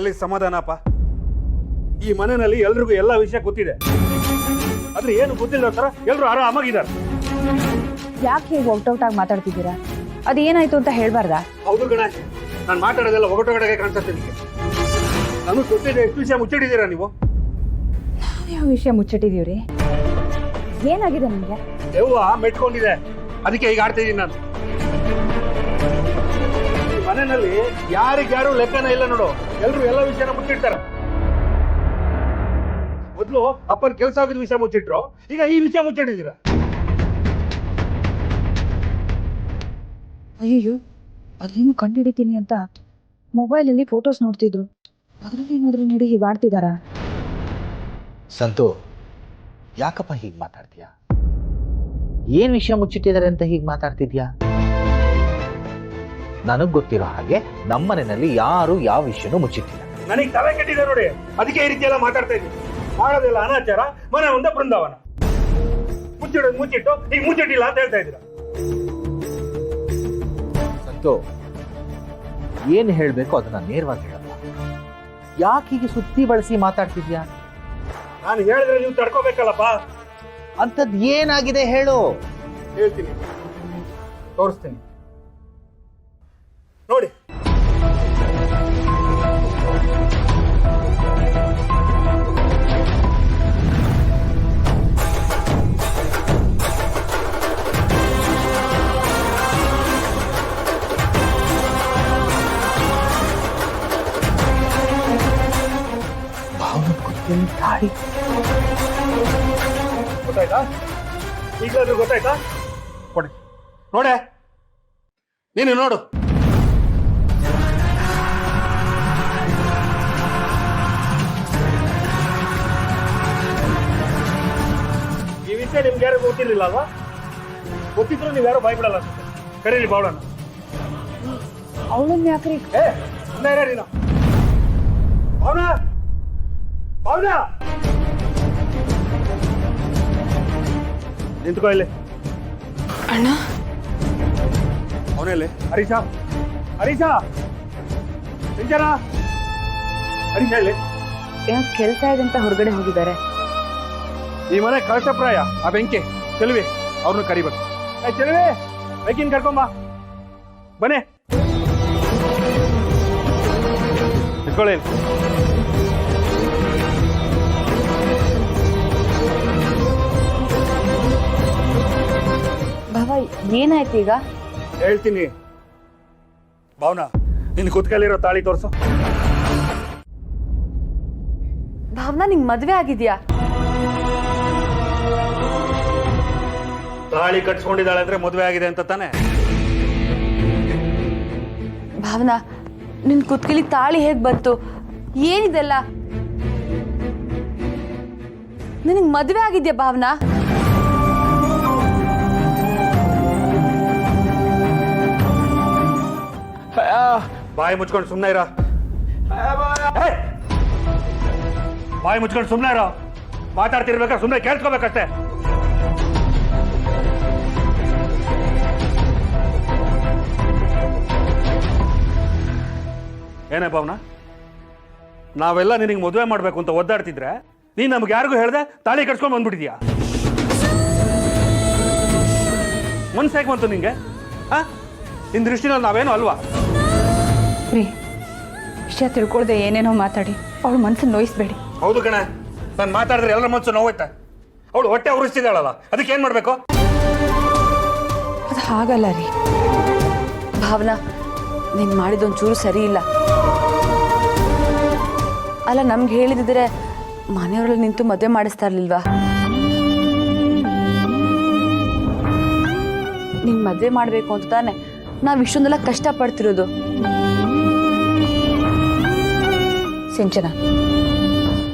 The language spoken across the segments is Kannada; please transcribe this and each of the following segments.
ಎಲ್ಲಿ ಸಮಾಧಾನಪ್ಪ? ಈ ಮನೆಯಲ್ಲಿ ಎಲ್ರಿಗೂ ಎಲ್ಲ ವಿಷಯ ಗೊತ್ತಿದೆ, ಆದ್ರೆ ಏನು ಗೊತ್ತಿಲ್ಲ ತರ ಎಲ್ರು ಆರಾಮಾಗಿದ್ದಾರೆ. ಯಾಕೆ ಹೀಗೆ ಔಟಾಗಿ ಮಾತಾಡ್ತಿದ್ದೀರಾ? ಅದೇನಾಯ್ತು ಅಂತ ಹೇಳ್ಬಾರ್ದಾ? ಹೌದು ಗಣ, ನಾನು ಮಾತಾಡೋದೆಲ್ಲ ಒಗಟೊಗಡೆಗೆ ಕಾಣಿಸುತ್ತೆ ನಿಮಗೆ. ನಮಗೆ ಗೊತ್ತಿದೆ ಎಷ್ಟು ವಿಷಯ ಮುಚ್ಚಿಟ್ಟಿದ್ದೀರಾ ನೀವು. ಯಾವ ವಿಷಯ ಮುಚ್ಚಿಟ್ಟಿದೀವ್ರಿ? ಏನಾಗಿದೆ ನಿಮ್ಗೆ? ದೆವ್ವ ಮೆಟ್ಕೊಂಡಿದೆ, ಅದಕ್ಕೆ ಈಗ ಆಡ್ತಿದ್ದೀನಿ ನಾನು. ಈ ಮನೆಯಲ್ಲಿ ಯಾರಿಗ್ಯಾರು ಲೆಕ್ಕನ ಇಲ್ಲ ನೋಡು, ಎಲ್ರು ಎಲ್ಲ ವಿಷಯನ ಮುಚ್ಚಿಡ್ತಾರೆ. ಮೊದ್ಲು ಅಪ್ಪನ ಕೆಲಸ ಆಗಿದ ವಿಷಯ ಮುಚ್ಚಿಟ್ರು, ಈಗ ಈ ವಿಷಯ ಮುಚ್ಚಿಟ್ಟಿದ್ದೀರಾ. ಅಯ್ಯೋ, ಅದೇನು ಕಂಡುಹಿಡಿತೀನಿ ಅಂತ ಮೊಬೈಲಲ್ಲಿ ಫೋಟೋಸ್ ನೋಡ್ತಿದ್ರು, ಅದ್ರಲ್ಲಿ ಏನಾದ್ರು ನೋಡಿ ಹೀಗೆ ಆಡ್ತಿದಾರ? ಸಂತು, ಯಾಕಪ್ಪ ಹೀಗೆ ಮಾತಾಡ್ತೀಯಾ? ಏನ್ ವಿಷಯ ಮುಚ್ಚಿಟ್ಟಿದ್ದಾರೆ ಅಂತ ಹೀಗೆ ಮಾತಾಡ್ತಿದ್ಯಾ? ನನಗ್ ಗೊತ್ತಿರೋ ಹಾಗೆ ನಮ್ಮನೆಯಲ್ಲಿ ಯಾರು ಯಾವ ವಿಷಯನೂ ಮುಚ್ಚಿಟ್ಟಿಲ್ಲ. ನನಗೆ ತಲೆ ಕೆಟ್ಟಿದೆ ನೋಡಿ, ಅದಕ್ಕೆ ಈ ರೀತಿ ಎಲ್ಲ ಮಾತಾಡ್ತಾ ಇದ್ದೀನಿ. ಮಾಡೋದೆಲ್ಲ ಅನಾಚಾರ, ಮನೆ ಮುಂದೆ ಬೃಂದಾವನ. ಮುಚ್ಚಿಡೋದು ಮುಚ್ಚಿಟ್ಟು ಈಗ ಮುಚ್ಚಿಟ್ಟಿಲ್ಲ ಅಂತ ಹೇಳ್ತಾ ಇದ್ದೀರಾ. ಸಂತು, ಏನ್ ಹೇಳ್ಬೇಕು ಅದನ್ನ ನೇರವಾಗಿ ಹೇಳಪ್ಪ. ಯಾಕೆ ಹೀಗೆ ಸುತ್ತಿ ಬಳಸಿ ಮಾತಾಡ್ತಿದ್ಯಾ? ನಾನು ಹೇಳಿದ್ರೆ ನೀವು ತಡ್ಕೋಬೇಕಲ್ಲಪ್ಪ. ಅಂಥದ್ದು ಏನಾಗಿದೆ ಹೇಳು. ಹೇಳ್ತೀನಿ, ತೋರಿಸ್ತೀನಿ ನೋಡಿ. ತಾಳಿ ಗೊತ್ತಾಯ್ತಾ? ಈಗಲಾದ್ರೂ ಗೊತ್ತಾಯ್ತಾ? ಕೊಡಿ ನೋಡೆ, ನೀನು ನೋಡು. ಈ ವಿಷಯ ನಿಮ್ಗೆ ಯಾರು ಗೊತ್ತಿರ್ಲಿಲ್ಲ ಅಲ್ವಾ? ಗೊತ್ತಿದ್ರು ನೀವು ಯಾರು ಭಯಪಡಲ್ಲ ಅನ್ಸುತ್ತೆ. ಕರೀಲಿ ಬಾವಳನ್ನ. ಅವಳನ್ನ ಯಾಕ್ರಿ? ನೀನು ಭಾವನಾ, ಭಾವನಾ ನಿಂತ್ಕೋ ಇಲ್ಲಿ. ಅಣ್ಣ, ಅವನಲ್ಲಿ ಹರೀಶಾ, ಹರೀಶಾ, ಸಿಂಚನ, ಹರೀಶಾ ಇಲ್ಲಿ. ಯಾಕೆ ಕೆಲಸ ಇದೆ ಅಂತ ಹೊರಗಡೆ ಹೋಗಿದ್ದಾರೆ? ಈ ಮನೆ ಕಳಶಪ್ರಾಯ. ಆ ಬೆಂಕಿ ಚೆಲುವೆ, ಅವ್ರನ್ನ ಕರಿಬೇಕು. ಚೆಲುವೆ, ಬೆಂಕಿನ ಕರ್ಕೊಂಬ, ಬನ್ನಿ ಇಟ್ಕೊಳ್ಳಿ. ಬಾಬಾ, ಏನಾಯ್ತು ಈಗ? ಹೇಳ್ತೀನಿ. ಭಾವನಾ, ನಿನ್ ಕುತ್ಕಲ್ಲಿರೋ ತಾಳಿ ತೋರ್ಸು. ಭಾವನಾ, ನಿಂಗ್ ಮದ್ವೆ ಆಗಿದ್ಯಾ? ತಾಳಿ ಕಟ್ಸ್ಕೊಂಡಿದ್ದಾಳೆ ಅಂದ್ರೆ ಮದುವೆ ಆಗಿದೆ ಅಂತ ತಾನೆ? ಭಾವನಾ, ನಿನ್ ಕುತ್ಕಿಲಿ ತಾಳಿ ಹೇಗ್ ಬಂತು? ಏನಿದೆಲ್ಲ? ನಿನಗ್ ಮದ್ವೆ ಆಗಿದ್ಯಾ ಭಾವನಾ? ಬಾಯಿ ಮುಚ್ಕೊಂಡು ಸುಮ್ಮನೆ ಇರೋ. ಬಾಯಿ ಮುಚ್ಕೊಂಡು ಸುಮ್ಮನೆ ಇರೋ. ಮಾತಾಡ್ತಿರ್ಬೇಕಾ ಸುಮ್ಮನೆ ಕೇಳ್ಸ್ಕೋಬೇಕಷ್ಟೇ. ಏನೇ ಭಾವನಾ, ನಾವೆಲ್ಲ ನಿನಗೆ ಮದುವೆ ಮಾಡ್ಬೇಕು ಅಂತ ಒದ್ದಾಡ್ತಿದ್ರೆ ನೀನ್ ನಮ್ಗೆ ಯಾರಿಗೂ ಹೇಳ್ದೆ ತಾಳಿ ಕಟ್ಸ್ಕೊಂಡ್ ಬಂದ್ಬಿಟ್ಟಿದ್ಯಾ? ಮನ್ಸಾಕ್ ಬಂತು ನಿಂಗೆ? ನಿನ್ ದೃಷ್ಟಿನಲ್ಲಿ ನಾವೇನು ಅಲ್ವಾ? ವಿಷಯ ತಿಳ್ಕೊಳ್ದೆ ಏನೇನೋ ಮಾತಾಡಿ ಅವಳು ಮನ್ಸನ್ನು ನೋಯಿಸ್ಬೇಡಿ. ಹೌದು ಕಣ, ನಾನು ಮಾತಾಡಿದ್ರೆ ಎಲ್ಲರ ಮನ್ಸು ನೋವುತ್ತೆ. ಅವಳು ಹೊಟ್ಟೆ ಉರಿಸ್ತಿದ್ದಾಳಲ್ಲ, ಅದಕ್ಕೆ ಏನ್ ಮಾಡ್ಬೇಕು? ಅದು ಹಾಗಲ್ಲ ರೀ ಭಾವನಾ, ನೀನ್ ಮಾಡಿದೊಂದು ಚೂರು ಸರಿ ಇಲ್ಲ. ಅಲ್ಲ, ನಮ್ಗೆ ಹೇಳಿದಿದ್ರೆ ಮನೆಯವರಲ್ಲಿ ನಿಂತು ಮದುವೆ ಮಾಡಿಸ್ತಾ ಇರ್ಲಿಲ್ವಾ? ನಿನ್ ಮದುವೆ ಮಾಡ್ಬೇಕು ಅಂತ ತಾನೆ ನಾವ್ ಇಷ್ಟೊಂದೆಲ್ಲ ಕಷ್ಟ ಪಡ್ತಿರೋದು. ಸಿಂಚನ,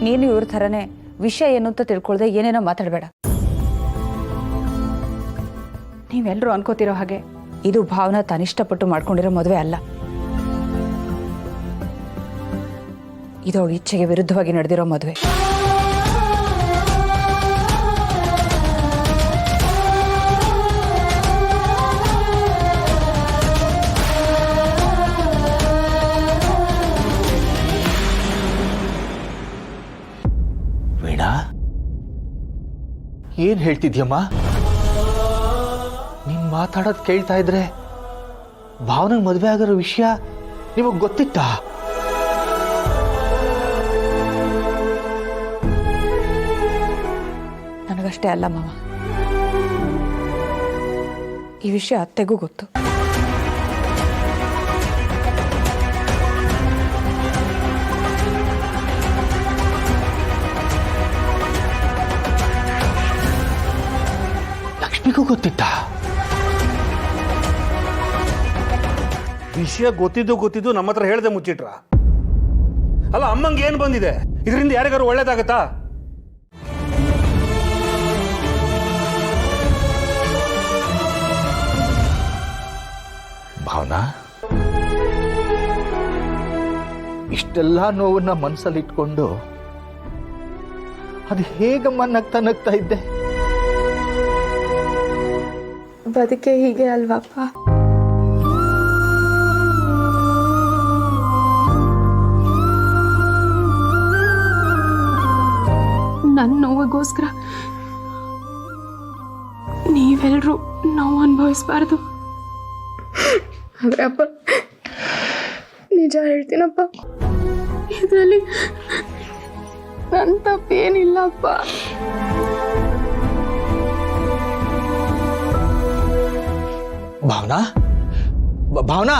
ನೀನು ಇವ್ರ ಥರನೇ ವಿಷಯ ಏನು ಅಂತ ತಿಳ್ಕೊಳ್ದೆ ಏನೇನೋ ಮಾತಾಡಬೇಡ. ನೀವೆಲ್ಲರೂ ಅನ್ಕೋತಿರೋ ಹಾಗೆ ಇದು ಭಾವನಾ ತಾನಿಷ್ಟಪಟ್ಟು ಮಾಡ್ಕೊಂಡಿರೋ ಮದುವೆ ಅಲ್ಲ. ಇದು ಅವಳ ಇಚ್ಛೆಗೆ ವಿರುದ್ಧವಾಗಿ ನಡೆದಿರೋ ಮದುವೆ. ಏನ್ ಹೇಳ್ತಿದ್ಯಮ್ಮ? ನೀನ್ ಮಾತಾಡೋದ್ ಕೇಳ್ತಾ ಇದ್ರೆ ಭಾವನೆಗೆ ಮದುವೆ ಆಗಿರೋ ವಿಷಯ ನಿಮಗ್ ಗೊತ್ತಿತ್ತಾ? ನನಗಷ್ಟೇ ಅಲ್ಲ ಮಾವ, ಈ ವಿಷಯ ಅತ್ತೆಗೂ ಗೊತ್ತು. ಲಕ್ಷ್ಮಿಗೂ ಗೊತ್ತಿತ್ತಾ? ವಿಷಯ ಗೊತ್ತಿದ್ದು ನಮ್ಮ ಹತ್ರ ಹೇಳ್ದೆ ಮುಚ್ಚಿಟ್ರ? ಅಲ್ಲ, ಅಮ್ಮಂಗೆ ಏನ್ ಬಂದಿದೆ? ಇದರಿಂದ ಯಾರಿಗಾರು ಒಳ್ಳೇದಾಗತ್ತಾ? ಭಾವನಾ, ಇಷ್ಟೆಲ್ಲ ನೋವನ್ನ ಮನಸ್ಸಲ್ಲಿ ಇಟ್ಕೊಂಡು ಅದು ಹೇಗಮ್ಮ ನಗ್ತಾ ಇದ್ದೆ? ಬದುಕೆ ಹೀಗೆ ಅಲ್ವಪ್ಪ? ನನ್ನ ನೋವಿಗೋಸ್ಕರ ನೀವೆಲ್ಲರೂ ನೋವು ಅನುಭವಿಸ್ಬಾರ್ದು. ಆದ್ರೆ ಅಪ್ಪ, ನಿಜ ಹೇಳ್ತೀನಪ್ಪ, ಇದರಲ್ಲಿ ನನ್ನ ತಪ್ಪೇನಿಲ್ಲಪ್ಪ. ಭಾವನಾ, ಭಾವನಾ